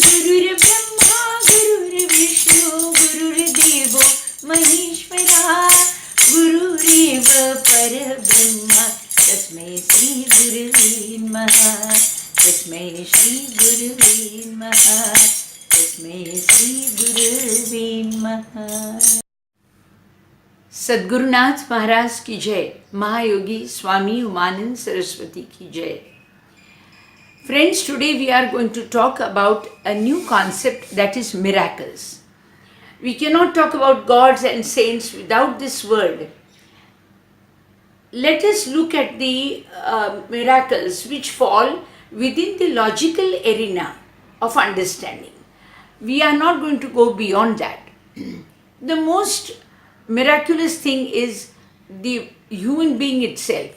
गुरुर्ब्रह्मा गुरुर्विष्णू गुरुर्देवो महेश्वरा गुरुरेव परब्रह्म तस्मै श्री गुरुवे नमः तस्मै श्री गुरुवे नमः तस्मै श्री गुरुवे नमः। सद्गुरुनाथ महाराज की जय, महायोगी स्वामी उमानंद सरस्वती की जय। Friends, today we are going to talk about a new concept, that is miracles. We cannot talk about gods and saints without this word. Let us look at the miracles which fall within the logical arena of understanding. We are not going to go beyond that. The most miraculous thing is the human being itself.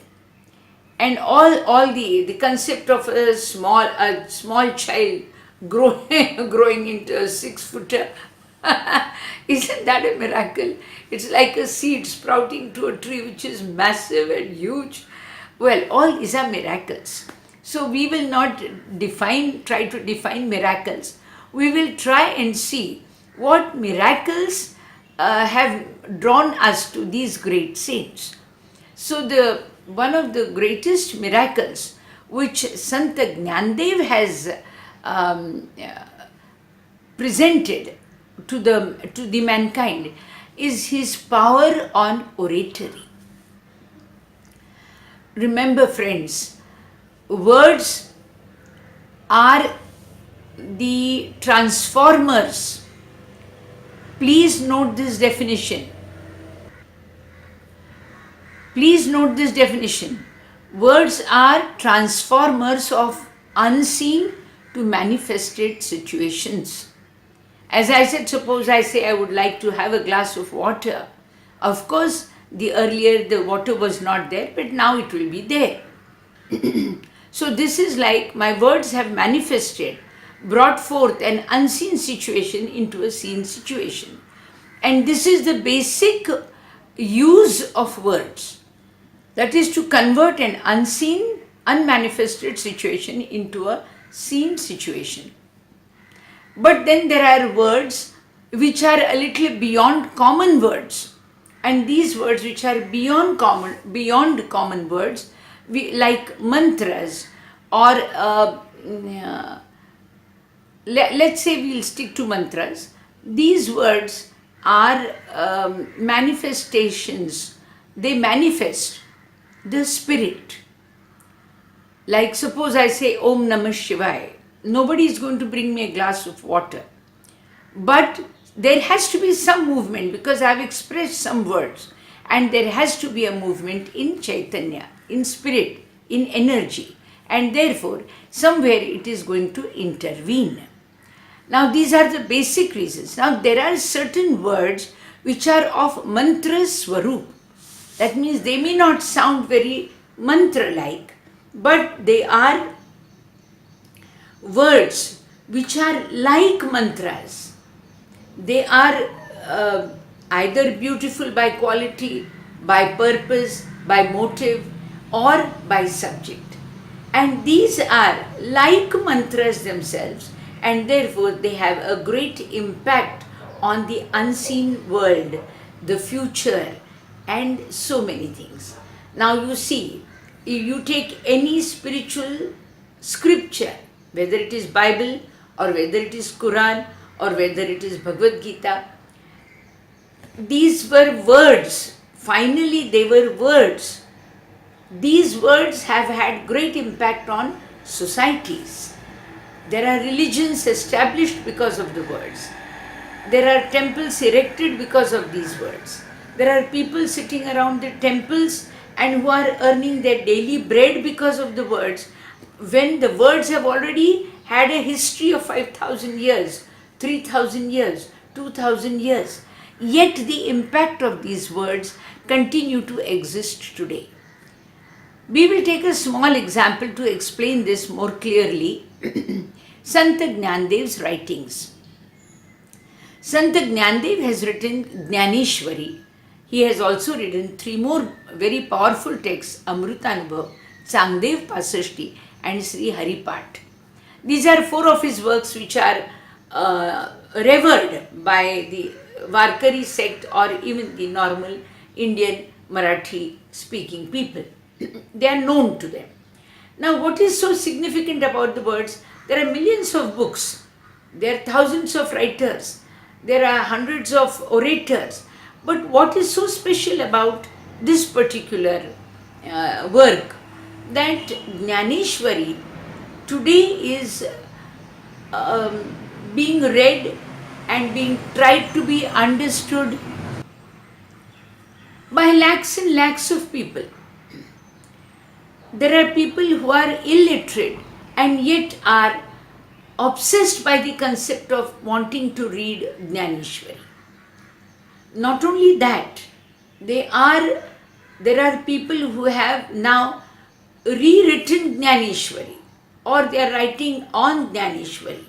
And all the concept of a small child growing into a 6-footer, isn't that a miracle? It's like a seed sprouting to a tree which is massive and huge. Well, all these are miracles. So we will not try to define miracles. We will try and see what miracles have drawn us to these great saints. So one of the greatest miracles which Sant DNYANADEV has presented to the mankind is his power on oratory. Remember, friends, words are the transformers. Please note this definition. Please note this definition. Words are transformers of unseen to manifested situations. As I said, suppose I say I would like to have a glass of water. Of course, earlier the water was not there, but now it will be there. So this is like my words have manifested, brought forth an unseen situation into a seen situation. And this is the basic use of words. That is to convert an unseen, unmanifested situation into a seen situation. But then there are words which are a little beyond common words. And these words which are beyond common words, like mantras, or let's say we'll stick to mantras. These words are manifestations. They manifest the spirit. Like suppose I say Om Namah Shivaya. Nobody is going to bring me a glass of water. But there has to be some movement because I have expressed some words. And there has to be a movement in Chaitanya, in spirit, in energy. And therefore, somewhere it is going to intervene. Now these are the basic reasons. Now there are certain words which are of mantra swarup. That means they may not sound very mantra-like, but they are words which are like mantras. They are either beautiful by quality, by purpose, by motive, or by subject. And these are like mantras themselves, and therefore they have a great impact on the unseen world, the future, and so many things. Now you see, if you take any spiritual scripture, whether it is Bible or whether it is Quran or whether it is Bhagavad Gita, these were words. Finally, they were words. These words have had great impact on societies. There are religions established because of the words. There are temples erected because of these words. There are people sitting around the temples and who are earning their daily bread because of the words. When the words have already had a history of 5,000 years, 3,000 years, 2,000 years, yet the impact of these words continue to exist today. We will take a small example to explain this more clearly. Sant DNYANADEV's writings. Sant DNYANADEV has written Jnaneshwari. He has also written 3 more very powerful texts, Amrutanubhav, Sangdev Pasashti, and Sri Haripat. These are 4 of his works which are revered by the Varkari sect or even the normal Indian Marathi speaking people. They are known to them. Now, what is so significant about the words? There are millions of books, there are thousands of writers, there are hundreds of orators. But what is so special about this particular work? That Jnaneshwari today is being read and being tried to be understood by lakhs and lakhs of people. There are people who are illiterate and yet are obsessed by the concept of wanting to read Jnaneshwari. Not only that, there are people who have now rewritten Jnaneshwari or they are writing on Jnaneshwari.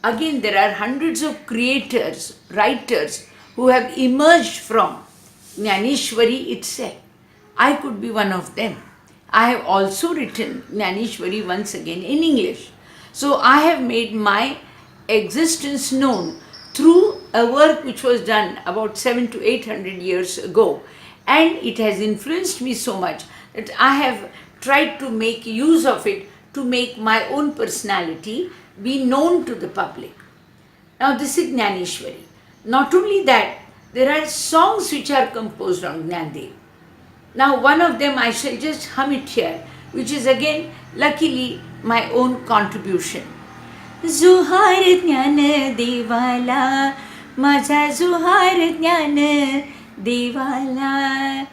Again, there are hundreds of creators, writers who have emerged from Jnaneshwari itself. I could be one of them. I have also written Jnaneshwari once again in English. So I have made my existence known through a work which was done about 700 to 800 years ago. And it has influenced me so much that I have tried to make use of it to make my own personality be known to the public. Now this is Jnaneshwari. Not only that, there are songs which are composed on Jnanadev. Now one of them I shall just hum it here, which is again luckily my own contribution. Zuhar Jnana Devala, Maza Zuhar Jnana Devala,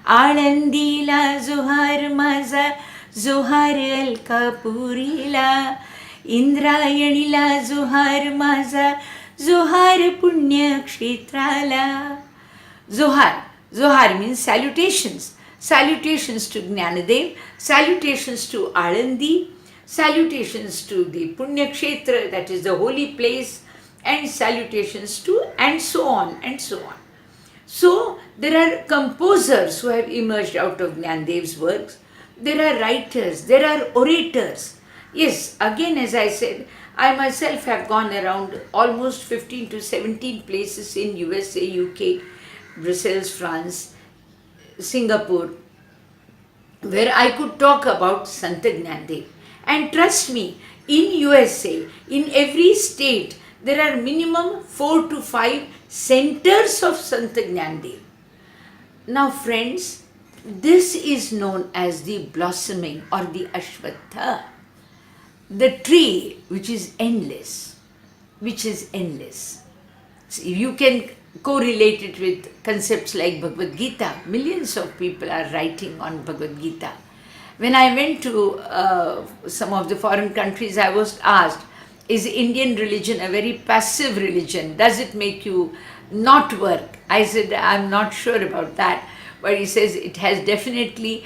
Alandila Zuhar Maza Zuhar Alkapurila, Indrayanila Zuhar Maza Zuhar Punya Kshetrala. Zuhar means salutations. Salutations to Jnanadev, salutations to Alandi, salutations to the Punya Kshetra, that is the holy place, and salutations to, and so on and so on. So there are composers who have emerged out of Jnanadev's works. There are writers, there are orators. Yes, again as I said, I myself have gone around almost 15 to 17 places in USA, UK, Brussels, France, Singapore, where I could talk about Sant Jnanadev. And trust me, in USA, in every state, there are minimum 4 to 5 centers of Sant Jnanadev. Now friends, this is known as the blossoming or the Ashwatha, the tree which is endless, So you can correlate it with concepts like Bhagavad Gita. Millions of people are writing on Bhagavad Gita. When I went to some of the foreign countries, I was asked, is Indian religion a very passive religion? Does it make you not work? I said, I'm not sure about that. But he says it has definitely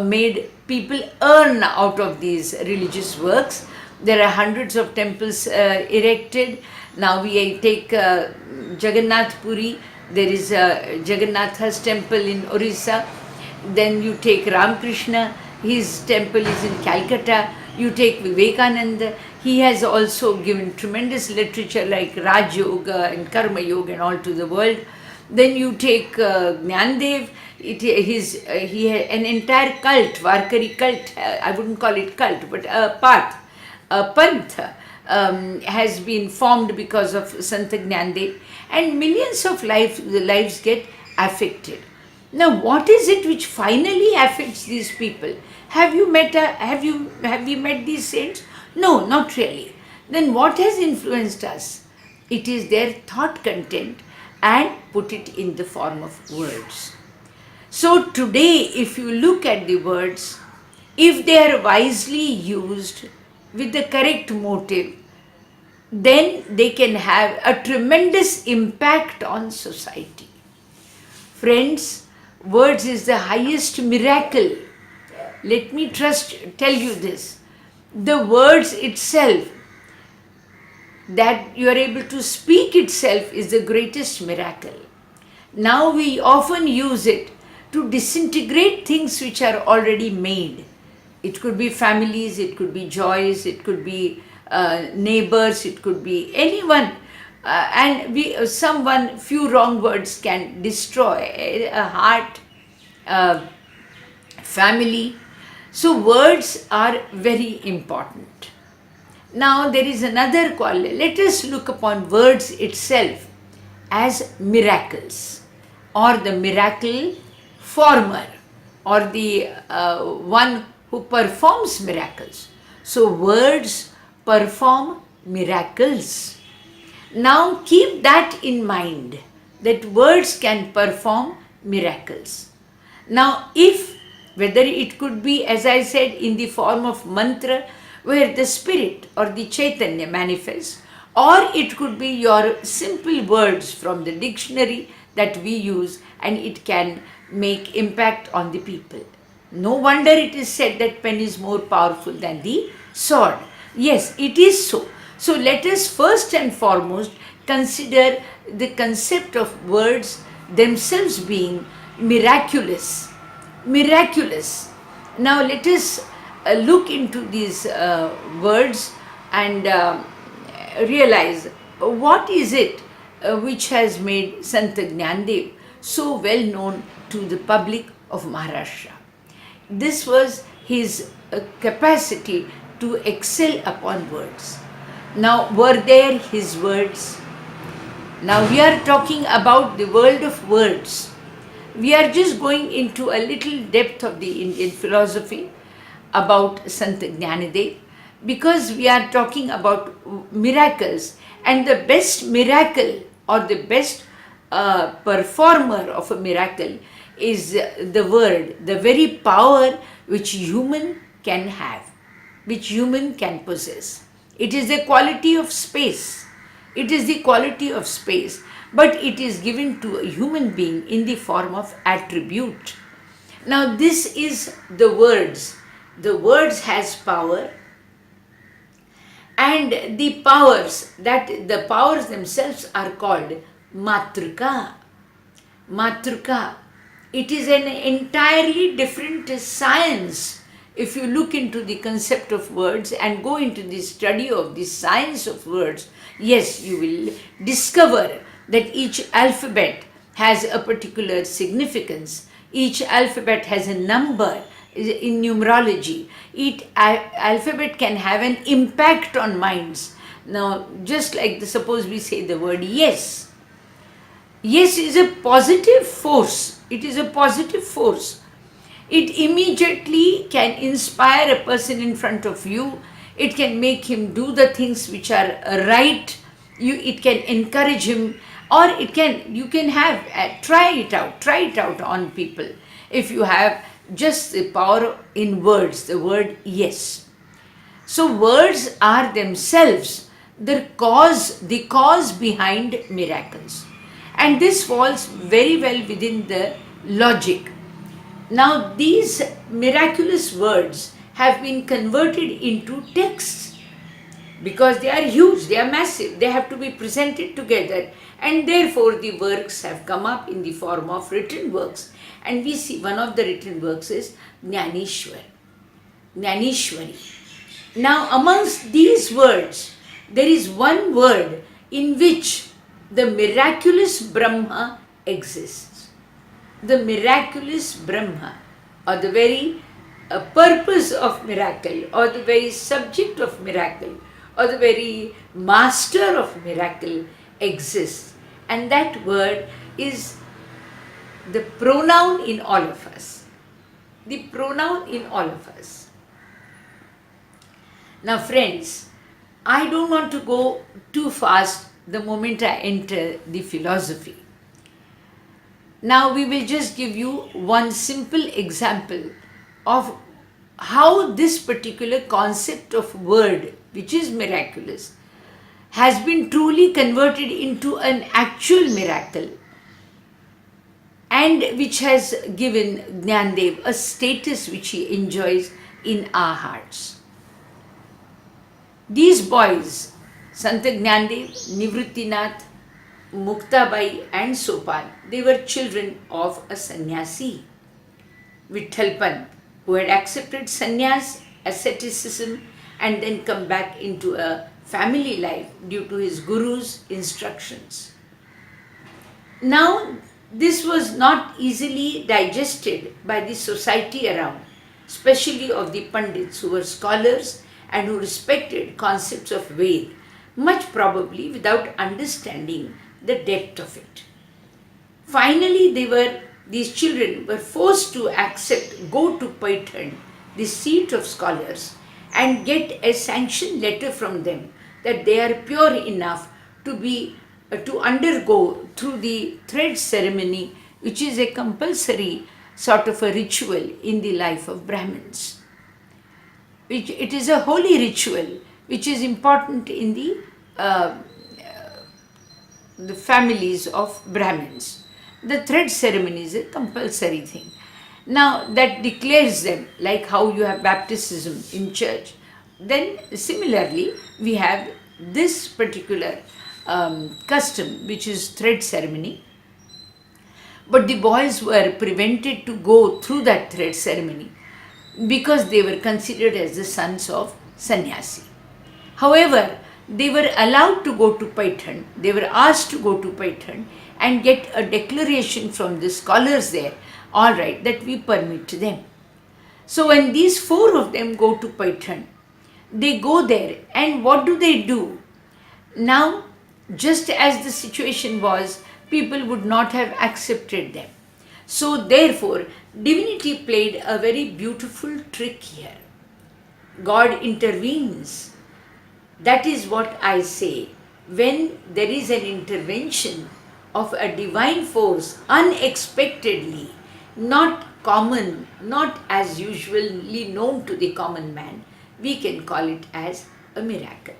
made people earn out of these religious works. There are hundreds of temples erected. Now we take Jagannath Puri, there is Jagannatha's temple in Orissa. Then you take Ramakrishna, his temple is in Calcutta. You take Vivekananda, he has also given tremendous literature like Raj Yoga and Karma Yoga and all to the world. Then you take Jnanadev, he had an entire cult, Varkari cult, I wouldn't call it cult, but a path, a panth has been formed because of Sant Jnanadev, and millions of lives get affected. Now what is it which finally affects these people? Have you met these saints? No, not really. Then what has influenced us? It is their thought content and put it in the form of words. So today, if you look at the words, if they are wisely used with the correct motive, then they can have a tremendous impact on society. Friends, words is the highest miracle. Let me tell you this. The words itself, that you are able to speak itself, is the greatest miracle. Now we often use it to disintegrate things which are already made. It could be families, it could be joys, it could be neighbors, it could be anyone. Someone, few wrong words can destroy a heart, family. So words are very important. Now there is another quality. Let us look upon words itself as miracles, or the miracle former, or the one who performs miracles. So words perform miracles. Now keep that in mind, that words can perform miracles. Now whether it could be, as I said, in the form of mantra, where the spirit or the Chaitanya manifests, or it could be your simple words from the dictionary that we use, and it can make impact on the people. No wonder it is said that pen is more powerful than the sword. Yes, it is so. So let us first and foremost consider the concept of words themselves being miraculous. Miraculous. Now let us look into these words and realize what is it which has made Sant DNYANADEV so well known to the public of Maharashtra. This was his capacity to excel upon words. Now, were there his words? Now we are talking about the world of words. We are just going into a little depth of the Indian philosophy about Sant DNYANADEV, because we are talking about miracles, and the best miracle or the best performer of a miracle is the word, the very power which human can have, which human can possess. It is the quality of space. It is the quality of space, but it is given to a human being in the form of attribute. Now this is the words. The words has power, and the powers themselves are called Matruka. Matruka. It is an entirely different science. If you look into the concept of words and go into the study of the science of words, yes, you will discover that each alphabet has a particular significance. Each alphabet has a number in numerology. Each alphabet can have an impact on minds. Now, just like suppose we say the word yes. Yes is a positive force. It is a positive force. It immediately can inspire a person in front of you. It can make him do the things which are right. It can encourage him, or you can have, try it out on people. If you have just the power in words, the word yes. So words are themselves the cause behind miracles. And this falls very well within the logic. Now these miraculous words have been converted into texts, because they are huge, they are massive, they have to be presented together, and therefore the works have come up in the form of written works. And we see one of the written works is Jnaneshwari. Now amongst these words, there is one word in which the miraculous Brahma exists. The miraculous Brahma, or the very purpose of miracle, or the very subject of miracle, or the very master of miracle exists. And that word is the pronoun in all of us. The pronoun in all of us. Now friends, I don't want to go too fast the moment I enter the philosophy. Now we will just give you one simple example of how this particular concept of word, which is miraculous, has been truly converted into an actual miracle, and which has given Jnanadev a status which he enjoys in our hearts. These boys, Sant DNYANADEV, Nivrittinath, Muktabai and Sopan, they were children of a sannyasi, Vithalpan, who had accepted sannyas, asceticism, and then come back into a family life due to his guru's instructions. Now, this was not easily digested by the society around, especially of the Pandits who were scholars and who respected concepts of Ved, much probably without understanding the depth of it. Finally, these children were forced to go to Paitan, the seat of scholars, and get a sanction letter from them that they are pure enough to undergo through the thread ceremony, which is a compulsory sort of a ritual in the life of Brahmins. It is a holy ritual which is important in the families of Brahmins. The thread ceremony is a compulsory thing. Now that declares them, like how you have baptism in church, then similarly we have this particular custom, which is thread ceremony. But the boys were prevented to go through that thread ceremony because they were considered as the sons of sannyasi. However, they were allowed to go to Paitan. They were asked to go to Paitan and get a declaration from the scholars there, all right, that we permit them. So when these 4 of them go to Paitan, they go there, and what do? Now, just as the situation was, people would not have accepted them. So therefore, divinity played a very beautiful trick here. God intervenes. That is what I say. When there is an intervention of a divine force unexpectedly, not common, not as usually known to the common man, we can call it as a miracle.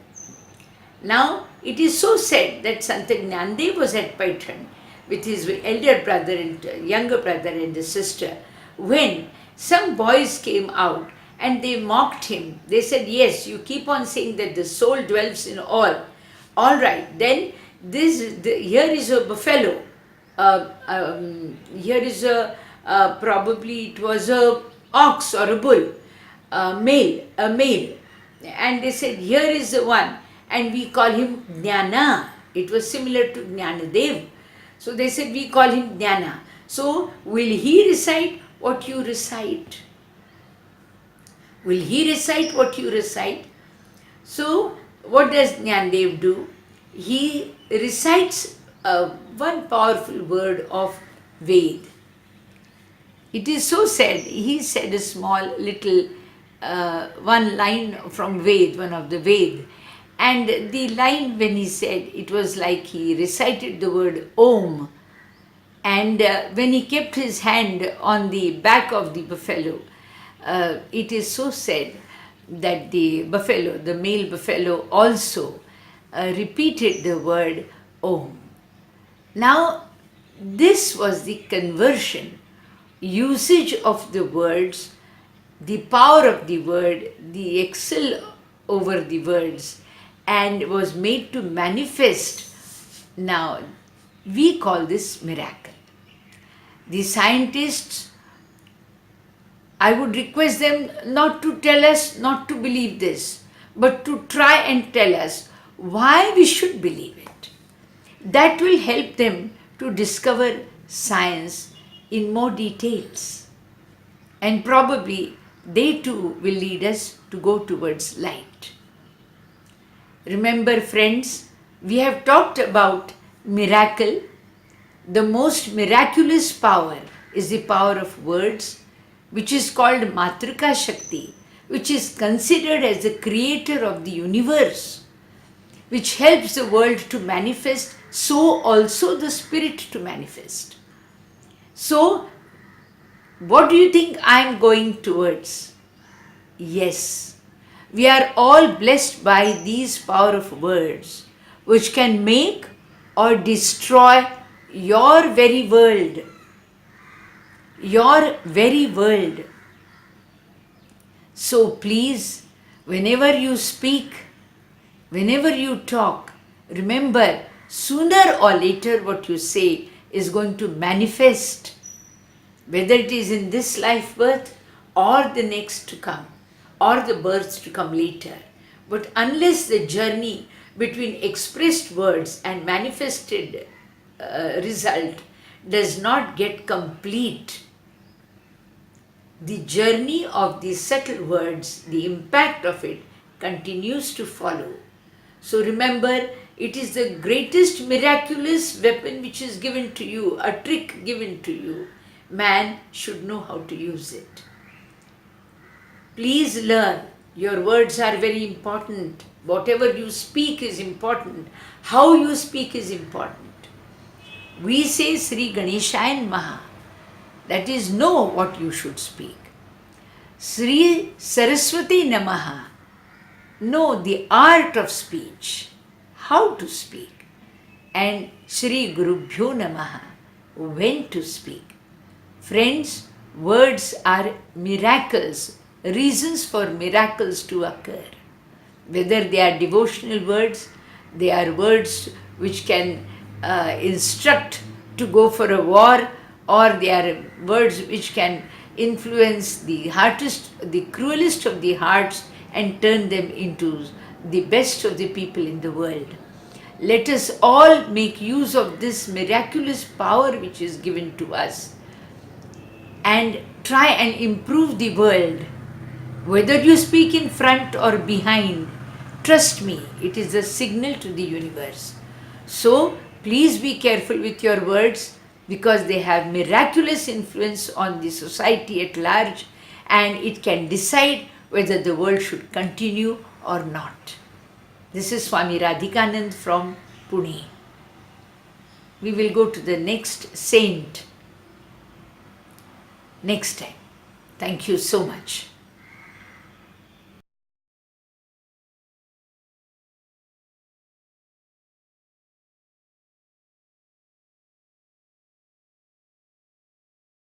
Now, it is so said that Sant DNYANADEV was at Paitan with his elder brother and younger brother and a sister when some boys came out and they mocked him. They said, yes, you keep on saying that the soul dwells in all. All right, then here is a buffalo. Here is probably it was a ox or a bull, a male. And they said, here is the one, and we call him Jnana. It was similar to Jnanadev. So they said, we call him Jnana. So will he recite what you recite? Will he recite what you recite? So what does Jnanadev do? He recites one powerful word of Ved. It is so said, he said a small little one line from Ved, one of the Ved. And the line when he said, it was like he recited the word Om. And when he kept his hand on the back of the buffalo, it is so said that the buffalo, the male buffalo also repeated the word Om. Now, this was the conversion, usage of the words, the power of the word, the excel over the words, and was made to manifest. Now, we call this miracle. The scientists, I would request them not to tell us not to believe this, but to try and tell us why we should believe it. That will help them to discover science in more details. And probably they too will lead us to go towards light. Remember, friends, we have talked about miracle. The most miraculous power is the power of words, which is called Matrika Shakti, which is considered as the creator of the universe, which helps the world to manifest, so also the spirit to manifest. So, what do you think I am going towards? Yes. We are all blessed by these power of words, which can make or destroy your very world. Your very world. So please, whenever you speak, whenever you talk, remember, sooner or later what you say is going to manifest, whether it is in this life birth or the next to come, or the births to come later. But unless the journey between expressed words and manifested result does not get complete, the journey of these subtle words, the impact of it continues to follow. So remember, it is the greatest miraculous weapon which is given to you, a trick given to you. Man should know how to use it. Please learn. Your words are very important. Whatever you speak is important. How you speak is important. We say Sri Ganeshaya Namaha. That is, know what you should speak. Sri Saraswati Namaha. Know the art of speech, how to speak. And Sri Gurubhyo Namaha, when to speak. Friends, words are miracles, reasons for miracles to occur. Whether they are devotional words, they are words which can instruct to go for a war, or they are words which can influence the cruelest of the hearts and turn them into the best of the people in the world. Let us all make use of this miraculous power which is given to us and try and improve the world. Whether you speak in front or behind, trust me, it is a signal to the universe. So, please be careful with your words, because they have miraculous influence on the society at large, and it can decide whether the world should continue or not. This is Swami Radhikanand from Pune. We will go to the next saint next time. Thank you so much.